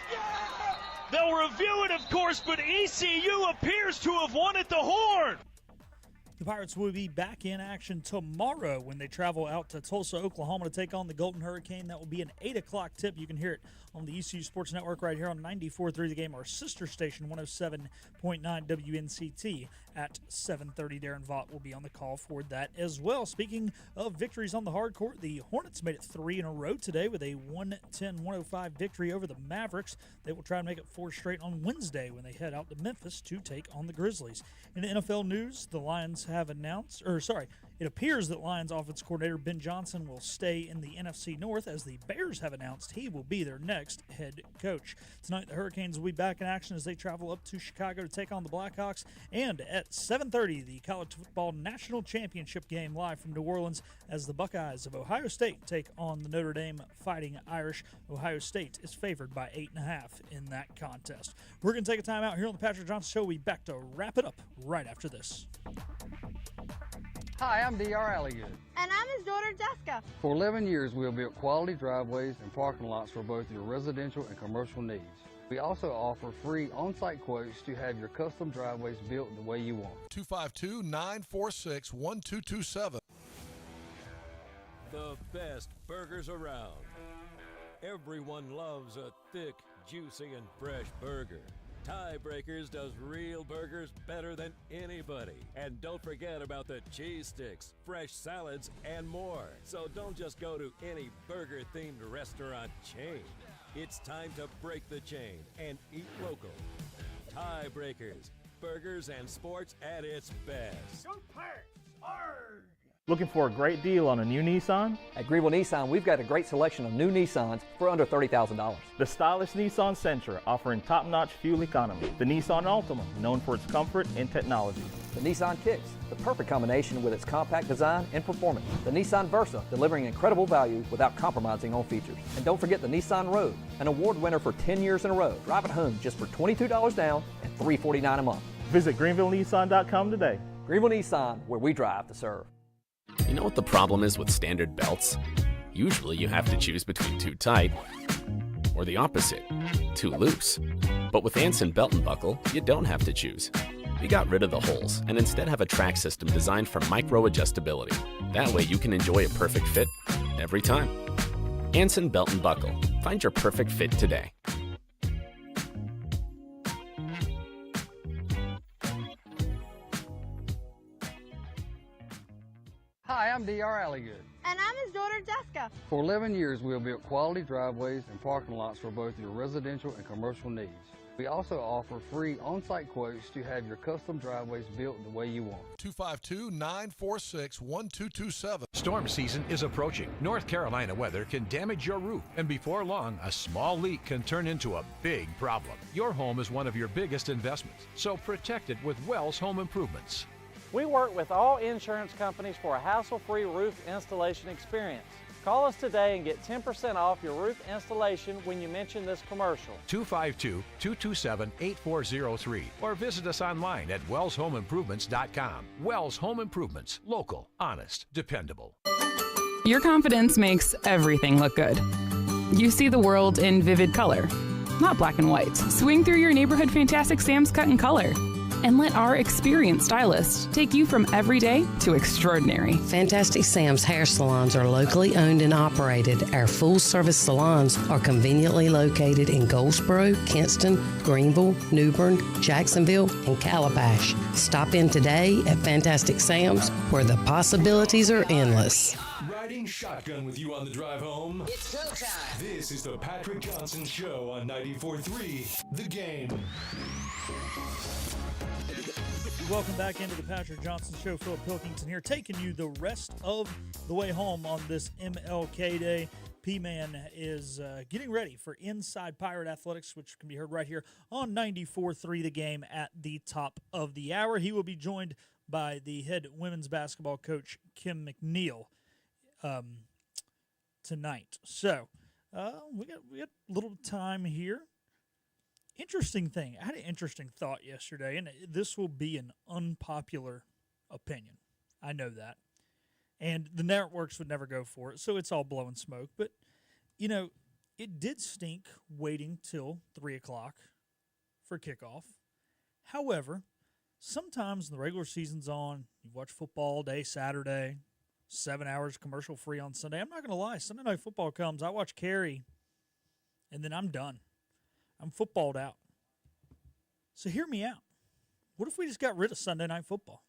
they'll review it, of course, but ECU appears to have won at the horn! The Pirates will be back in action tomorrow when they travel out to Tulsa, Oklahoma to take on the Golden Hurricane. That will be an 8 o'clock tip. You can hear it on the ECU Sports Network right here on 94.3 The Game, our sister station, 107.9 WNCT at 7:30. Darren Vaught will be on the call for that as well. Speaking of victories on the hard court, the Hornets made it 3 in a row today with a 110-105 victory over the Mavericks. They will try and make it 4 straight on Wednesday when they head out to Memphis to take on the Grizzlies. In the NFL news, the Lions have announced, it appears that Lions offense coordinator Ben Johnson will stay in the NFC North as the Bears have announced he will be their next head coach. Tonight, the Hurricanes will be back in action as they travel up to Chicago to take on the Blackhawks. And at 7:30, the College Football National Championship game live from New Orleans as the Buckeyes of Ohio State take on the Notre Dame Fighting Irish. Ohio State is favored by 8.5 in that contest. We're going to take a time out here on the Patrick Johnson Show. We'll be back to wrap it up right after this. Hi, I'm D.R. Alligood. And I'm his daughter, Jessica. For 11 years, we have built quality driveways and parking lots for both your residential and commercial needs. We also offer free on-site quotes to have your custom driveways built the way you want. 252-946-1227. The best burgers around. Everyone loves a thick, juicy, and fresh burger. Tiebreakers does real burgers better than anybody. And don't forget about the cheese sticks, fresh salads, and more. So don't just go to any burger-themed restaurant chain. It's time to break the chain and eat local. Tiebreakers, burgers and sports at its best. Go Pirates! Arrgh! Looking for a great deal on a new Nissan? At Greenville Nissan, we've got a great selection of new Nissans for under $30,000. The stylish Nissan Sentra, offering top-notch fuel economy. The Nissan Altima, known for its comfort and technology. The Nissan Kicks, the perfect combination with its compact design and performance. The Nissan Versa, delivering incredible value without compromising on features. And don't forget the Nissan Rogue, an award winner for 10 years in a row. Drive it home just for $22 down and $349 a month. Visit GreenvilleNissan.com today. Greenville Nissan, where we drive to serve. You know what the problem is with standard belts? Usually you have to choose between too tight or the opposite, too loose. But with Anson Belt and Buckle, you don't have to choose. We got rid of the holes and instead have a track system designed for micro-adjustability. That way you can enjoy a perfect fit every time. Anson Belt and Buckle. Find your perfect fit today. Hi, I'm D.R. Alligood. And I'm his daughter, Jessica. For 11 years, we have built quality driveways and parking lots for both your residential and commercial needs. We also offer free on-site quotes to have your custom driveways built the way you want. 252-946-1227. Storm season is approaching. North Carolina weather can damage your roof, and before long, a small leak can turn into a big problem. Your home is one of your biggest investments, so protect it with Wells Home Improvements. We work with all insurance companies for a hassle-free roof installation experience. Call us today and get 10% off your roof installation when you mention this commercial. 252-227-8403 or visit us online at wellshomeimprovements.com. Wells Home Improvements. Local, honest, dependable. Your confidence makes everything look good. You see the world in vivid color, not black and white. Swing through your neighborhood Fantastic Sam's Cut in Color. And let our experienced stylists take you from everyday to extraordinary. Fantastic Sam's hair salons are locally owned and operated. Our full-service salons are conveniently located in Goldsboro, Kinston, Greenville, New Bern, Jacksonville, and Calabash. Stop in today at Fantastic Sam's, where the possibilities are endless. Riding shotgun with you on the drive home. It's showtime. This is the Patrick Johnson Show on 94.3 The Game. Welcome back into the Patrick Johnson Show. Philip Pilkington here, taking you the rest of the way home on this MLK Day. P-Man is getting ready for Inside Pirate Athletics, which can be heard right here on 94.3 The Game at the top of the hour. He will be joined by the head women's basketball coach, Kim McNeil, tonight. So we got a little time here. Interesting thing. I had an interesting thought yesterday, and this will be an unpopular opinion. I know that. And the networks would never go for it, so it's all blowing smoke. But, you know, it did stink waiting till 3 o'clock for kickoff. However, sometimes when the regular season's on, you watch football all day Saturday, 7 hours commercial-free on Sunday. I'm not going to lie. Sunday Night Football comes, I watch Carrie, and then I'm done. I'm footballed out. So hear me out. What if we just got rid of Sunday Night Football?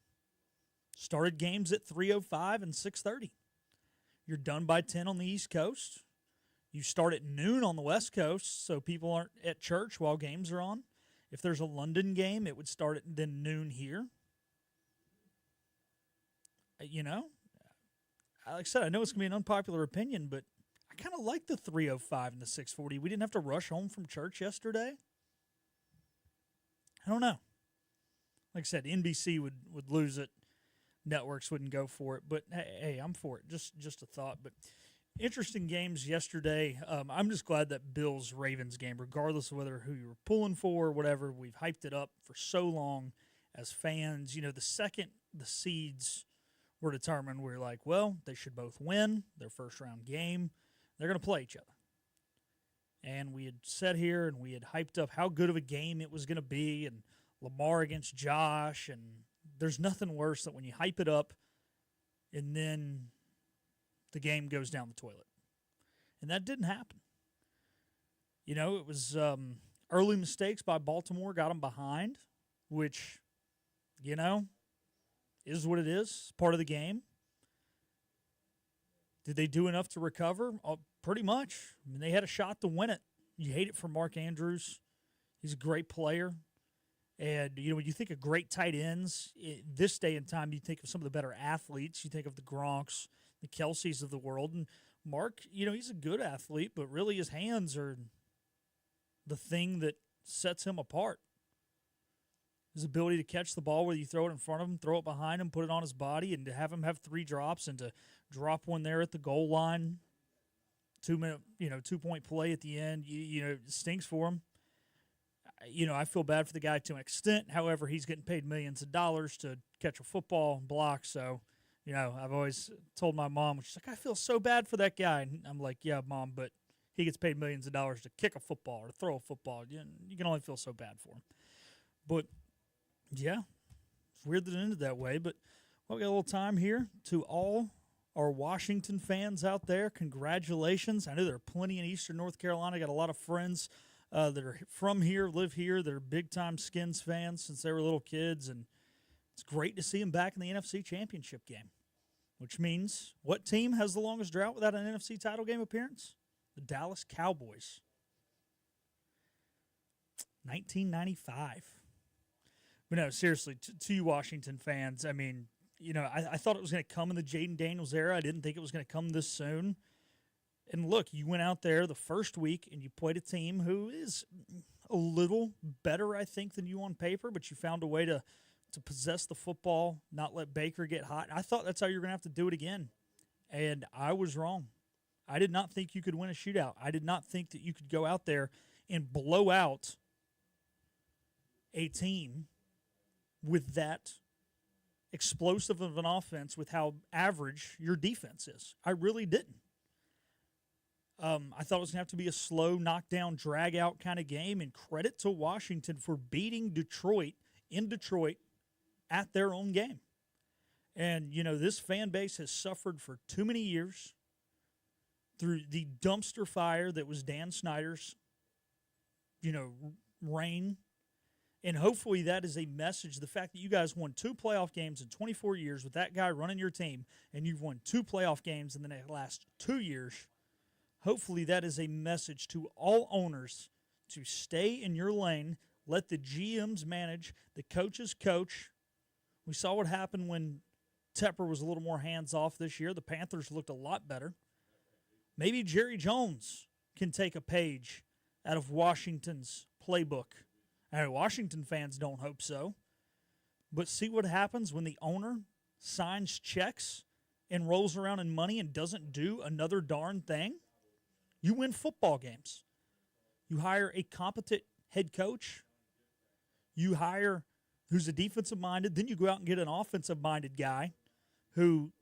Started games at 3:05 and 6:30. You're done by 10 on the East Coast. You start at noon on the West Coast, so people aren't at church while games are on. If there's a London game, it would start at then noon here. You know, like I said, I know it's going to be an unpopular opinion, but I kind of like the 3:05 and the 6:40. We didn't have to rush home from church yesterday. I don't know. Like I said, NBC would lose it. Networks wouldn't go for it. But, hey, I'm for it. Just a thought. But interesting games yesterday. I'm just glad that Bills-Ravens game, regardless of who you were pulling for or whatever, we've hyped it up for so long as fans. You know, the second the seeds were determined, we're like, well, they should both win their first-round game. They're going to play each other. And we had sat here and we had hyped up how good of a game it was going to be, and Lamar against Josh, and there's nothing worse than when you hype it up and then the game goes down the toilet. And that didn't happen. You know, it was early mistakes by Baltimore got them behind, which, you know, is what it is, part of the game. Did they do enough to recover? Pretty much. I mean, they had a shot to win it. You hate it for Mark Andrews. He's a great player. And, when you think of great tight ends, this day and time, you think of some of the better athletes. You think of the Gronks, the Kelseys of the world. And Mark, he's a good athlete, but really his hands are the thing that sets him apart. His ability to catch the ball, whether you throw it in front of him, throw it behind him, put it on his body, and to have him have 3 drops and to drop one there at the goal line, 2-minute, 2-point play at the end, it stinks for him. I feel bad for the guy to an extent. However, he's getting paid millions of dollars to catch a football and block. So, I've always told my mom, she's like, I feel so bad for that guy. And I'm like, yeah, Mom, but he gets paid millions of dollars to kick a football or to throw a football. You can only feel so bad for him. But, yeah, it's weird that it ended that way. But we got a little time here. To all our Washington fans out there, congratulations. I know there are plenty in Eastern North Carolina. I got a lot of friends that are from here, live here, that are big-time Skins fans since they were little kids, and it's great to see them back in the NFC Championship game, which means what team has the longest drought without an NFC title game appearance? The Dallas Cowboys. 1995. But no, seriously, to you Washington fans, I mean, I thought it was going to come in the Jaden Daniels era. I didn't think it was going to come this soon. And look, you went out there the first week and you played a team who is a little better, I think, than you on paper, but you found a way to possess the football, not let Baker get hot. I thought that's how you were going to have to do it again, and I was wrong. I did not think you could win a shootout. I did not think that you could go out there and blow out a team with that explosive of an offense with how average your defense is. I really didn't. I thought it was going to have to be a slow, knockdown, drag-out kind of game, and credit to Washington for beating Detroit in Detroit at their own game. And, this fan base has suffered for too many years through the dumpster fire that was Dan Snyder's, reign. And hopefully that is a message. The fact that you guys won 2 playoff games in 24 years with that guy running your team, and you've won 2 playoff games in the last 2 years, hopefully that is a message to all owners to stay in your lane, let the GMs manage, the coaches coach. We saw what happened when Tepper was a little more hands-off this year. The Panthers looked a lot better. Maybe Jerry Jones can take a page out of Washington's playbook. I know Washington fans don't hope so. But see what happens when the owner signs checks and rolls around in money and doesn't do another darn thing? You win football games. You hire a competent head coach. You hire who's a defensive-minded. Then you go out and get an offensive-minded guy who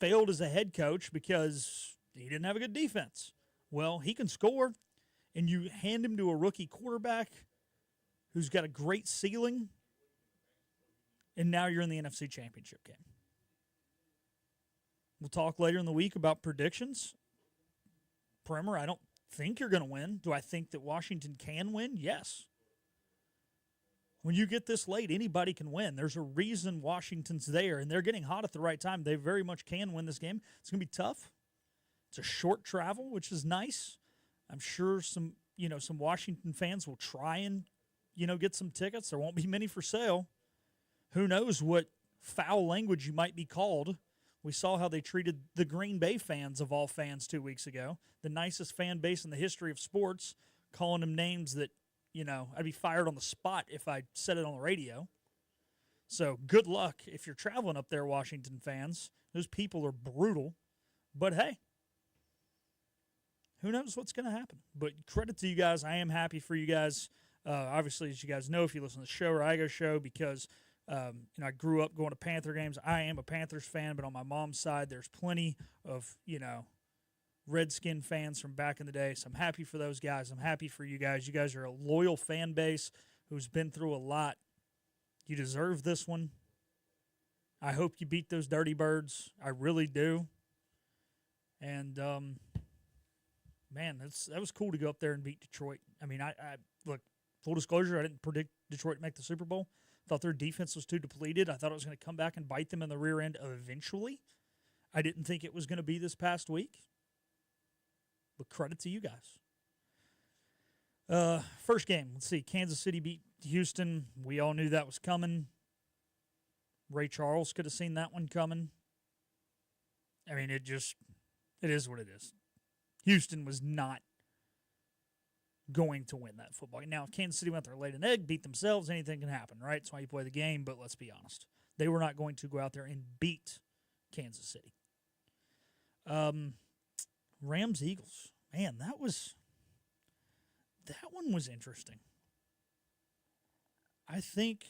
failed as a head coach because he didn't have a good defense. Well, he can score, and you hand him to a rookie quarterback who's got a great ceiling, and now you're in the NFC Championship game. We'll talk later in the week about predictions. Primer, I don't think you're going to win. Do I think that Washington can win? Yes. When you get this late, anybody can win. There's a reason Washington's there, and they're getting hot at the right time. They very much can win this game. It's going to be tough. It's a short travel, which is nice. I'm sure some Washington fans will try and, get some tickets. There won't be many for sale. Who knows what foul language you might be called. We saw how they treated the Green Bay fans of all fans 2 weeks ago. The nicest fan base in the history of sports, calling them names that, I'd be fired on the spot if I said it on the radio. So good luck if you're traveling up there, Washington fans. Those people are brutal. But hey, who knows what's going to happen. But credit to you guys. I am happy for you guys. Obviously, as you guys know, if you listen to the show or I go show, because I grew up going to Panther games. I am a Panthers fan, but on my mom's side, there's plenty of, Redskin fans from back in the day. So I'm happy for those guys. I'm happy for you guys. You guys are a loyal fan base who's been through a lot. You deserve this one. I hope you beat those Dirty Birds. I really do. And, man, that was cool to go up there and beat Detroit. I mean, I look, full disclosure, I didn't predict Detroit to make the Super Bowl. Thought their defense was too depleted. I thought it was going to come back and bite them in the rear end eventually. I didn't think it was going to be this past week. But credit to you guys. First game, let's see. Kansas City beat Houston, we all knew that was coming. Ray Charles could have seen that one coming. I mean, it is what it is. Houston was not going to win that football game. Now, if Kansas City went there, laid an egg, beat themselves, anything can happen, right? That's why you play the game, but let's be honest. They were not going to go out there and beat Kansas City. Rams-Eagles. Man, that one was interesting. I think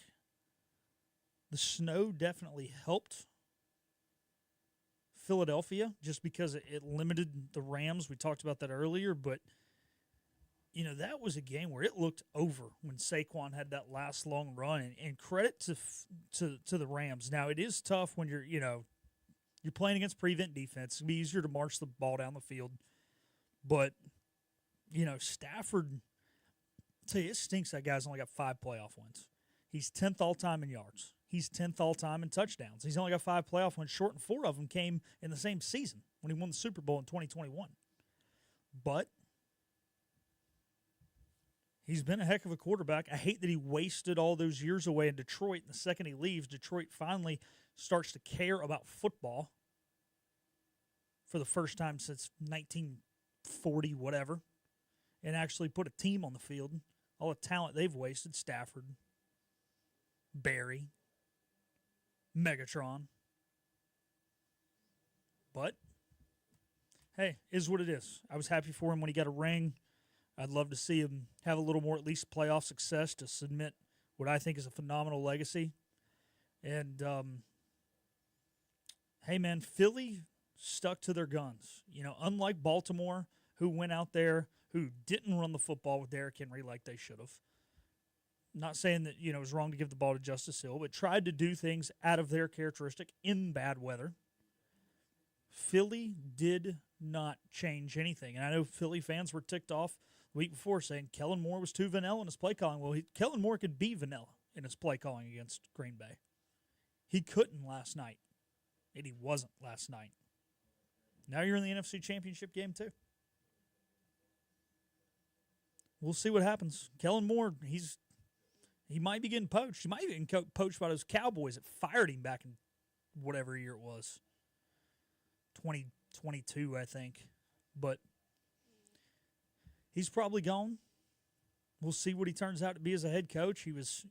the snow definitely helped Philadelphia just because it limited the Rams. We talked about that earlier, but that was a game where it looked over when Saquon had that last long run. And credit to the Rams. Now it is tough when you're playing against prevent defense. It's gonna be easier to march the ball down the field, but Stafford. I'll tell you, it stinks that guy's only got 5 playoff wins. He's 10th all time in yards. He's 10th all time in touchdowns. He's only got 5 playoff wins short, and 4 of them came in the same season when he won the Super Bowl in 2021. But he's been a heck of a quarterback. I hate that he wasted all those years away in Detroit. And the second he leaves, Detroit finally starts to care about football for the first time since 1940, whatever, and actually put a team on the field. All the talent they've wasted, Stafford, Barry, Megatron. But, hey, is what it is. I was happy for him when he got a ring. I'd love to see him have a little more, at least playoff success, to submit what I think is a phenomenal legacy. And, hey, man, Philly stuck to their guns. Unlike Baltimore, who went out there, who didn't run the football with Derrick Henry like they should have. Not saying that, it was wrong to give the ball to Justice Hill, but tried to do things out of their characteristic in bad weather. Philly did not change anything. And I know Philly fans were ticked off the week before saying Kellen Moore was too vanilla in his play calling. Well, Kellen Moore could be vanilla in his play calling against Green Bay. He couldn't last night, and he wasn't last night. Now you're in the NFC Championship game, too. We'll see what happens. Kellen Moore, he might be getting poached. He might be getting poached by those Cowboys that fired him back in whatever year it was. 2022, I think. But he's probably gone. We'll see what he turns out to be as a head coach. He was,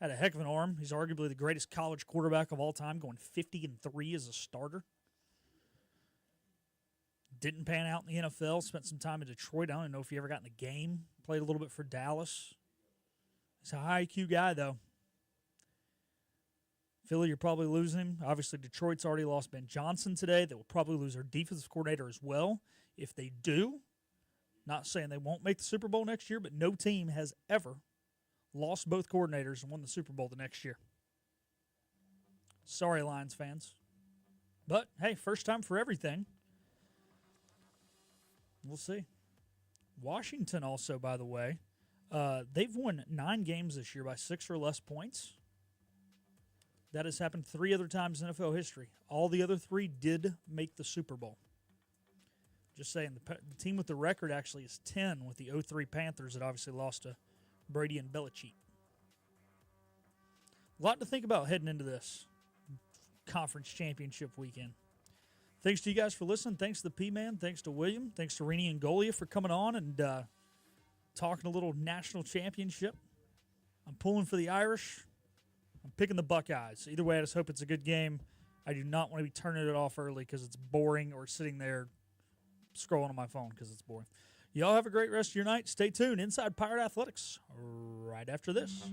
had a heck of an arm. He's arguably the greatest college quarterback of all time, going 50-3 as a starter. Didn't pan out in the NFL. Spent some time in Detroit. I don't know if he ever got in the game. Played a little bit for Dallas. He's a high IQ guy, though. Philly, you're probably losing him. Obviously, Detroit's already lost Ben Johnson today. They will probably lose their defensive coordinator as well. If they do, not saying they won't make the Super Bowl next year, but no team has ever lost both coordinators and won the Super Bowl the next year. Sorry, Lions fans. But, hey, first time for everything. We'll see. Washington also, by the way, they've won 9 games this year by 6 or less points. That has happened 3 other times in NFL history. All the other 3 did make the Super Bowl. Just saying, the team with the record actually is 10 with the 2003 Panthers that obviously lost to Brady and Belichick. A lot to think about heading into this conference championship weekend. Thanks to you guys for listening. Thanks to the P-Man. Thanks to William. Thanks to Rene and Ingolia for coming on and talking a little national championship. I'm pulling for the Irish. I'm picking the Buckeyes. Either way, I just hope it's a good game. I do not want to be turning it off early because it's boring or sitting there scrolling on my phone because it's boring. Y'all have a great rest of your night. Stay tuned. Inside Pirate Athletics right after this.